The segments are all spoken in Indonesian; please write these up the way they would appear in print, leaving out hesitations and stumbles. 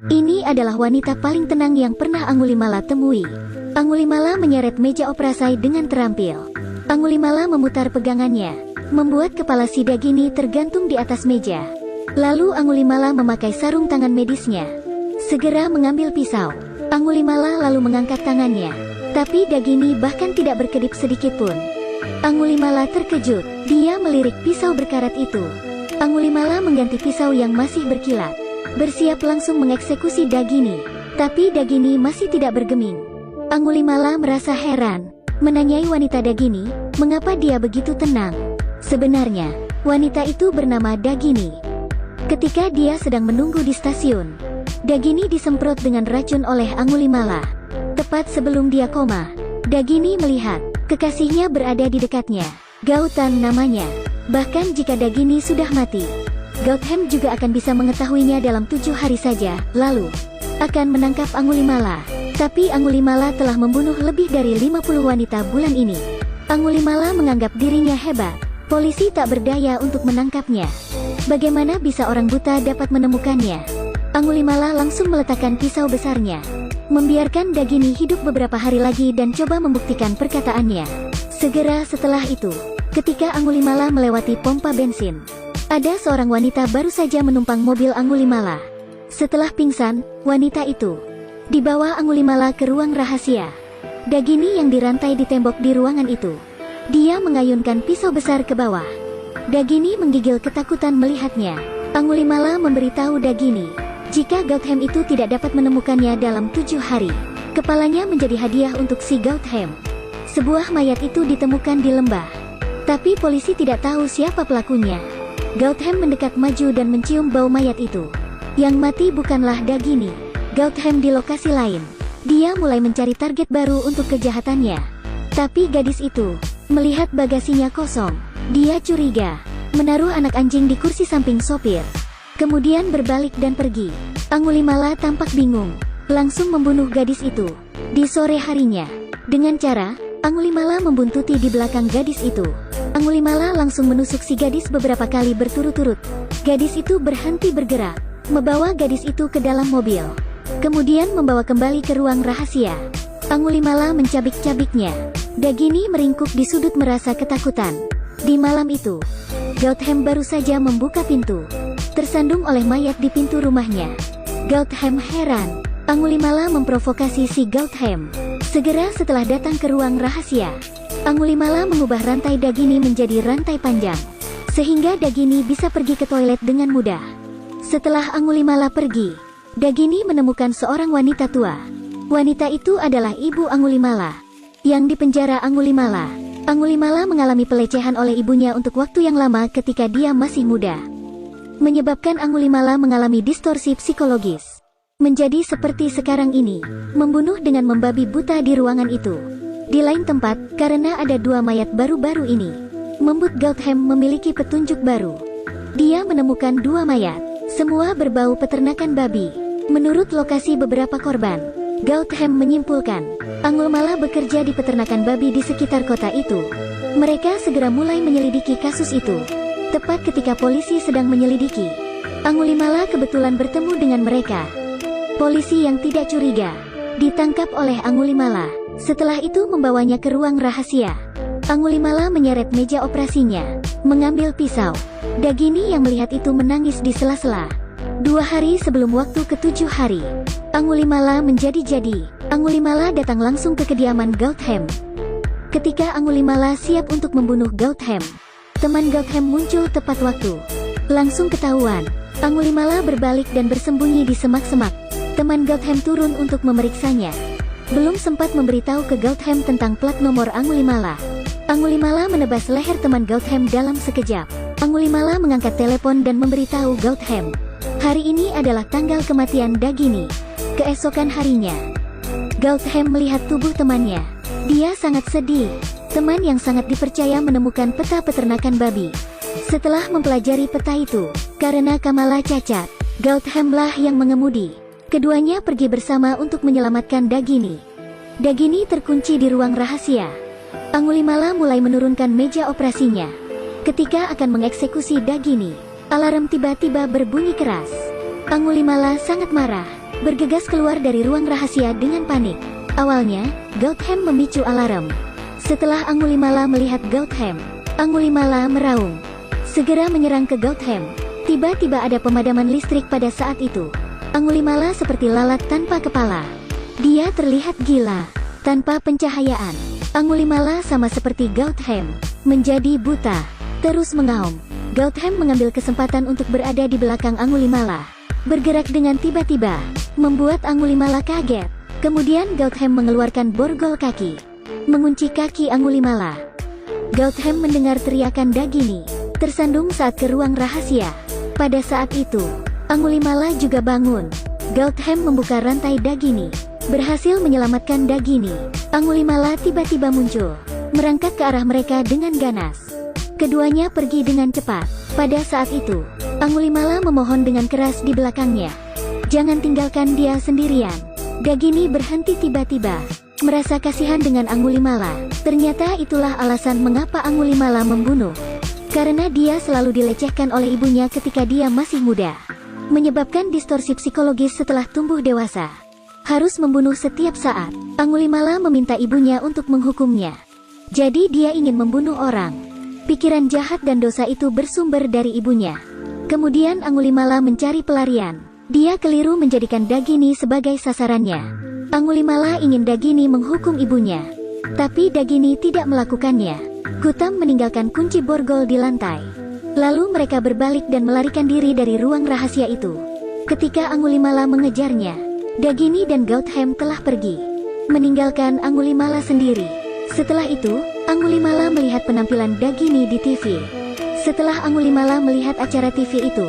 Ini adalah wanita paling tenang yang pernah Angulimala temui. Angulimala menyeret meja operasi dengan terampil. Angulimala memutar pegangannya, membuat kepala si Dagini tergantung di atas meja. Lalu Angulimala memakai sarung tangan medisnya. Segera mengambil pisau. Angulimala lalu mengangkat tangannya. Tapi Dagini bahkan tidak berkedip sedikitpun. Angulimala terkejut. Dia melirik pisau berkarat itu. Angulimala mengganti pisau yang masih berkilat. Bersiap langsung mengeksekusi Dagini. Tapi Dagini masih tidak bergeming. Angulimala merasa heran, menanyai wanita Dagini, mengapa dia begitu tenang. Sebenarnya, wanita itu bernama Dagini. Ketika dia sedang menunggu di stasiun, Dagini disemprot dengan racun oleh Angulimala. Tepat sebelum dia koma, Dagini melihat kekasihnya berada di dekatnya. Gautam namanya. Bahkan jika Dagini sudah mati, Gautam juga akan bisa mengetahuinya dalam 7 hari saja, lalu akan menangkap Angulimala. Tapi Angulimala telah membunuh lebih dari 50 wanita bulan ini. Angulimala menganggap dirinya hebat. Polisi tak berdaya untuk menangkapnya. Bagaimana bisa orang buta dapat menemukannya? Angulimala langsung meletakkan pisau besarnya, membiarkan Dagini hidup beberapa hari lagi dan coba membuktikan perkataannya. Segera setelah itu, ketika Angulimala melewati pompa bensin, ada seorang wanita baru saja menumpang mobil Angulimala. Setelah pingsan, wanita itu dibawa Angulimala ke ruang rahasia. Dagini yang dirantai di tembok di ruangan itu. Dia mengayunkan pisau besar ke bawah. Dagini menggigil ketakutan melihatnya. Angulimala memberitahu Dagini, jika Gautam itu tidak dapat menemukannya dalam 7 hari, kepalanya menjadi hadiah untuk si Gautam. Sebuah mayat itu ditemukan di lembah. Tapi polisi tidak tahu siapa pelakunya. Gautam mendekat maju dan mencium bau mayat itu. Yang mati bukanlah Dagini. Gautam di lokasi lain. Dia mulai mencari target baru untuk kejahatannya. Tapi gadis itu melihat bagasinya kosong. Dia curiga, menaruh anak anjing di kursi samping sopir. Kemudian berbalik dan pergi. Angulimala tampak bingung, langsung membunuh gadis itu. Di sore harinya, dengan cara Angulimala membuntuti di belakang gadis itu. Angulimala langsung menusuk si gadis beberapa kali berturut-turut. Gadis itu berhenti bergerak, membawa gadis itu ke dalam mobil. Kemudian membawa kembali ke ruang rahasia. Angulimala mencabik-cabiknya. Dagini meringkuk di sudut merasa ketakutan. Di malam itu, Gautam baru saja membuka pintu, tersandung oleh mayat di pintu rumahnya. Gautam heran. Angulimala memprovokasi si Gautam. Segera setelah datang ke ruang rahasia, Angulimala mengubah rantai Dagini menjadi rantai panjang, sehingga Dagini bisa pergi ke toilet dengan mudah. Setelah Angulimala pergi, Dagini menemukan seorang wanita tua. Wanita itu adalah ibu Angulimala, yang dipenjara Angulimala. Angulimala mengalami pelecehan oleh ibunya untuk waktu yang lama ketika dia masih muda, menyebabkan Angulimala mengalami distorsi psikologis. Menjadi seperti sekarang ini, membunuh dengan membabi buta di ruangan itu. Di lain tempat, karena ada 2 mayat baru-baru ini, membuat Gautam memiliki petunjuk baru. Dia menemukan 2 mayat, semua berbau peternakan babi. Menurut lokasi beberapa korban, Gautam menyimpulkan, Angulimala bekerja di peternakan babi di sekitar kota itu. Mereka segera mulai menyelidiki kasus itu. Tepat ketika polisi sedang menyelidiki, Angulimala kebetulan bertemu dengan mereka. Polisi yang tidak curiga ditangkap oleh Angulimala. Setelah itu membawanya ke ruang rahasia. Angulimala menyeret meja operasinya, mengambil pisau. Dagini yang melihat itu menangis di sela-sela. 2 hari sebelum waktu ke-7 hari, Angulimala menjadi-jadi. Angulimala datang langsung ke kediaman Gautam. Ketika Angulimala siap untuk membunuh Gautam, teman Gautam muncul tepat waktu. Langsung ketahuan, Angulimala berbalik dan bersembunyi di semak-semak. Teman Gautam turun untuk memeriksanya. Belum sempat memberitahu ke Gautam tentang plat nomor Angulimala. Angulimala menebas leher teman Gautam dalam sekejap. Angulimala mengangkat telepon dan memberitahu Gautam, hari ini adalah tanggal kematian Dagini. Keesokan harinya, Gautam melihat tubuh temannya. Dia sangat sedih. Teman yang sangat dipercaya menemukan peta peternakan babi. Setelah mempelajari peta itu, karena Kamala cacat, Gautamlah yang mengemudi. Keduanya pergi bersama untuk menyelamatkan Dagini. Dagini terkunci di ruang rahasia. Angulimala mulai menurunkan meja operasinya. Ketika akan mengeksekusi Dagini, alarm tiba-tiba berbunyi keras. Angulimala sangat marah. bergegas keluar dari ruang rahasia dengan panik. Awalnya, Gautham memicu alarm. Setelah Angulimala melihat Gautham, Angulimala meraung, segera menyerang ke Gautham. Tiba-tiba ada pemadaman listrik pada saat itu. Angulimala seperti lalat tanpa kepala. Dia terlihat gila, tanpa pencahayaan. Angulimala sama seperti Gautham, menjadi buta, terus mengaum. Gautham mengambil kesempatan untuk berada di belakang Angulimala, bergerak dengan tiba-tiba, membuat Angulimala kaget. Kemudian Gautham mengeluarkan borgol kaki, mengunci kaki Angulimala. Gautham mendengar teriakan Dagini, tersandung saat ke ruang rahasia. Pada saat itu, Angulimala juga bangun. Gautham membuka rantai Dagini, berhasil menyelamatkan Dagini. Angulimala tiba-tiba muncul, merangkak ke arah mereka dengan ganas. Keduanya pergi dengan cepat. Pada saat itu, Angulimala memohon dengan keras di belakangnya, "Jangan tinggalkan dia sendirian." Dagini berhenti tiba-tiba, merasa kasihan dengan Angulimala. Ternyata itulah alasan mengapa Angulimala membunuh. Karena dia selalu dilecehkan oleh ibunya ketika dia masih muda, menyebabkan distorsi psikologis setelah tumbuh dewasa. Harus membunuh setiap saat. Angulimala meminta ibunya untuk menghukumnya. Jadi dia ingin membunuh orang. Pikiran jahat dan dosa itu bersumber dari ibunya. Kemudian Angulimala mencari pelarian. Dia keliru menjadikan Dagini sebagai sasarannya. Angulimala ingin Dagini menghukum ibunya, tapi Dagini tidak melakukannya. Gautham meninggalkan kunci borgol di lantai. Lalu mereka berbalik dan melarikan diri dari ruang rahasia itu. Ketika Angulimala mengejarnya, Dagini dan Gautham telah pergi, meninggalkan Angulimala sendiri. Setelah itu, Angulimala melihat penampilan Dagini di TV. Setelah Angulimala melihat acara TV itu,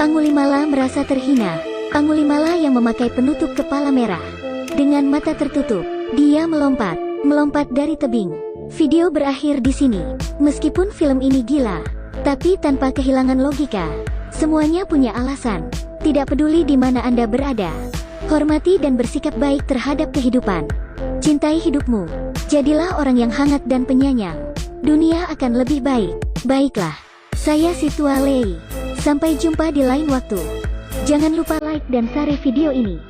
Angulimala merasa terhina. Angulimala yang memakai penutup kepala merah, dengan mata tertutup, dia melompat dari tebing. Video berakhir di sini. Meskipun film ini gila, tapi tanpa kehilangan logika. Semuanya punya alasan. Tidak peduli di mana Anda berada. Hormati dan bersikap baik terhadap kehidupan. Cintai hidupmu. Jadilah orang yang hangat dan penyayang. Dunia akan lebih baik. Baiklah. Saya Situa Lei. Sampai jumpa di lain waktu. Jangan lupa like dan share video ini.